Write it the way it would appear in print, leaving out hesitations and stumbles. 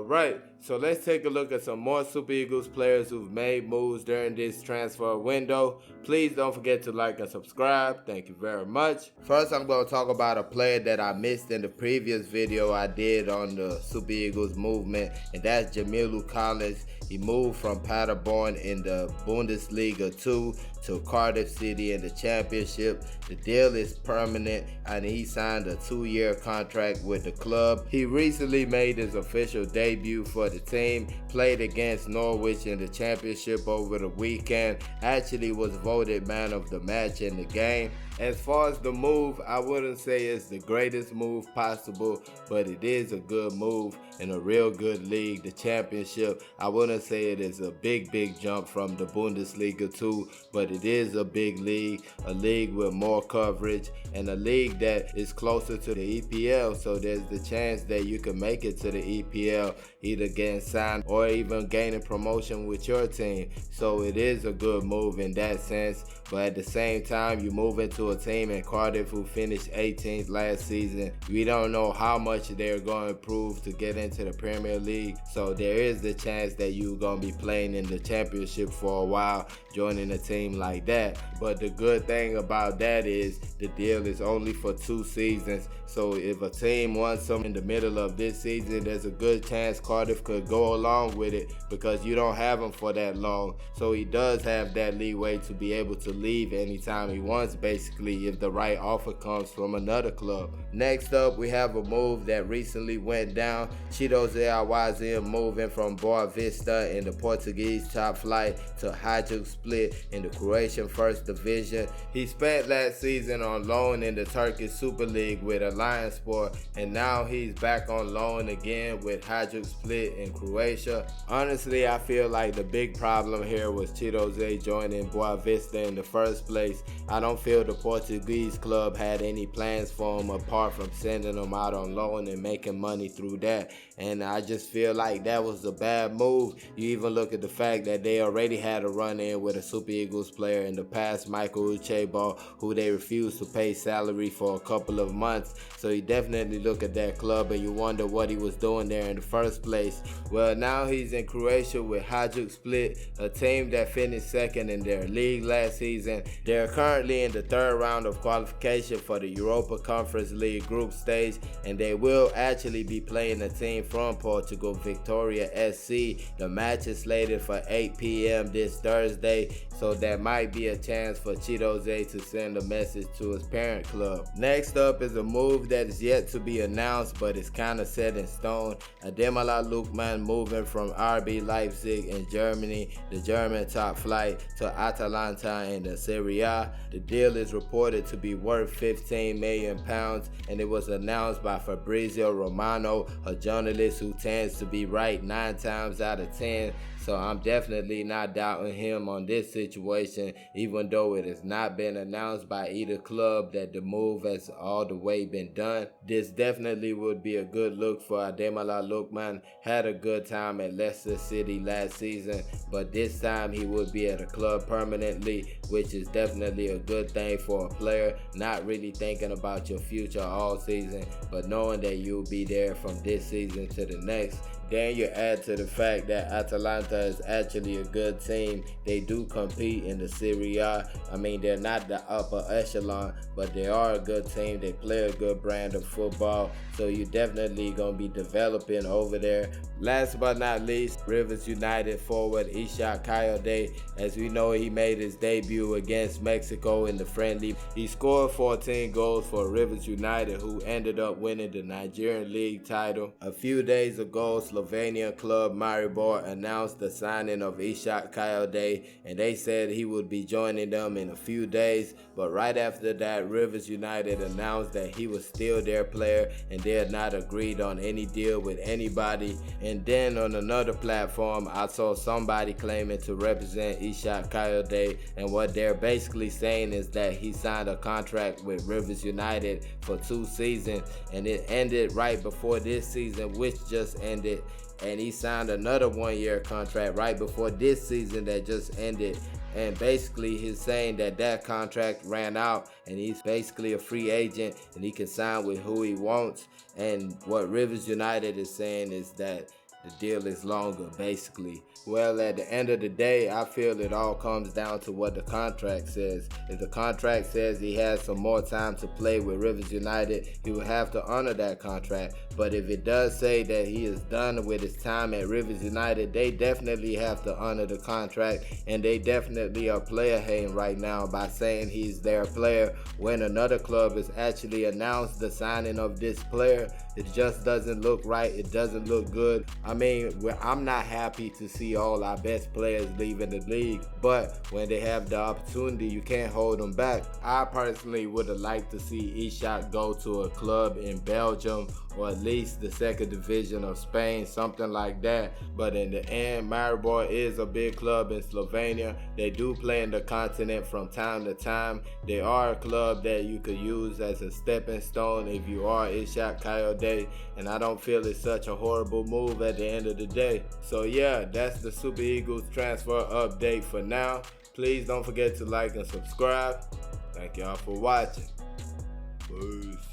Alright, so let's take a look at some more Super Eagles players who've made moves during this transfer window. Please don't forget to like and subscribe. Thank you very much. First, I'm going to talk about a player that I missed in the previous video I did on the Super Eagles movement, and that's Jamilu. He moved from Paderborn in the Bundesliga 2 to Cardiff City in the Championship. The deal is permanent and he signed a 2-year contract with the club. He recently made his official debut for the team, played against Norwich in the Championship over the weekend, actually was voted man of the match in the game. As far as the move, I wouldn't say it's the greatest move possible, but it is a good move in a real good league, the Championship. I wouldn't say it is a big jump from the Bundesliga 2, but it is a big league, a league with more coverage, and a league that is closer to the EPL, so there's the chance that you can make it to the EPL, either getting signed or even gaining promotion with your team. So it is a good move in that sense, but at the same time, you move into a team in Cardiff who finished 18th last season. We don't know how much they're going to improve to get into the Premier League, so there is the chance that you're going to be playing in the Championship for a while, joining a team like that. But the good thing about that is the deal is only for 2 seasons, so if a team wants him in the middle of this season, there's a good chance Cardiff could go along with it because you don't have him for that long. So he does have that leeway to be able to leave anytime he wants, basically, if the right offer comes from another club. Next up, we have a move that recently went down. Awaziem moving from Boa Vista in the Portuguese top flight to Hajduk Split in the Croatian First Division. He spent last season on loan in the Turkish Super League with Atalanta, and now he's back on loan again with Hajduk Split in Croatia. Honestly, I feel like the big problem here was Chidoze joining Boa Vista in the first place. I don't feel the Portuguese club had any plans for him apart from sending him out on loan and making money through that, and I just feel like that was a bad move. You even look at the fact that they already had a run-in with a Super Eagles player in the past, Michael Uchebo, who they refused to pay salary for a couple of months. So you definitely look at that club and you wonder what he was doing there in the first place. Well, now he's in Croatia with Hajduk Split, a team that finished second in their league last season. They're currently in the 3rd round of qualification for the Europa Conference League group stage, and they will actually be playing a team from Portugal, Victoria SC. The match is slated for 8 p.m. this Thursday, so that might be a chance for Chidoze to send a message to his parent club. Next up is a move that is yet to be announced, but it's kind of set in stone. Ademola Lookman moving from RB Leipzig in Germany, the German top flight, to Atalanta in the Serie A. The deal is reported to be worth £15 million, and it was announced by Fabrizio Romano, a journalist who tends to be right 9 times out of 10. So I'm definitely not doubting him on this situation, even though it has not been announced by either club that the move has all the way been done. This definitely would be a good look for Ademola Lookman. Had a good time at Leicester City last season, but this time he would be at a club permanently, which is definitely a good thing for a player, not really thinking about your future all season, but knowing that you'll be there from this season to the next. Then you add to the fact that Atalanta is actually a good team. They do compete in the Serie A. I mean, they're not the upper echelon, but they are a good team. They play a good brand of football, so you're definitely going to be developing over there. Last but not least, Rivers United forward Ishak Kayode. As we know, he made his debut against Mexico in the friendly. He scored 14 goals for Rivers United, who ended up winning the Nigerian League title. A few days ago, Slovenian club Maribor announced the signing of Ishak Kayode, and they said he would be joining them in a few days. But right after that, Rivers United announced that he was still their player and they had not agreed on any deal with anybody. And then on another platform, I saw somebody claiming to represent Ishak Kayode, and what they're basically saying is that he signed a contract with Rivers United for 2 seasons, and it ended right before this season, which just ended, and he signed another 1-year contract right before this season that just ended. And basically he's saying that that contract ran out and he's basically a free agent and he can sign with who he wants. And what Rivers United is saying is that the deal is longer, basically. Well, at the end of the day, I feel it all comes down to what the contract says. If the contract says he has some more time to play with Rivers United, he will have to honor that contract. But if it does say that he is done with his time at Rivers United, they definitely have to honor the contract, and they definitely are player hating right now by saying he's their player when another club has actually announced the signing of this player. It just doesn't look right. It doesn't look good. I mean, I'm not happy to see all our best players leaving the league, but when they have the opportunity, you can't hold them back. I personally would have liked to see Ishak go to a club in Belgium or at least the second division of Spain, something like that. But in the end, Maribor is a big club in Slovenia. They do play in the continent from time to time. They are a club that you could use as a stepping stone if you are Ishak Kayode, and I don't feel it's such a horrible move at the end of the day. So yeah, that's the Super Eagles transfer update for now. Please don't forget to like and subscribe. Thank y'all for watching. Peace.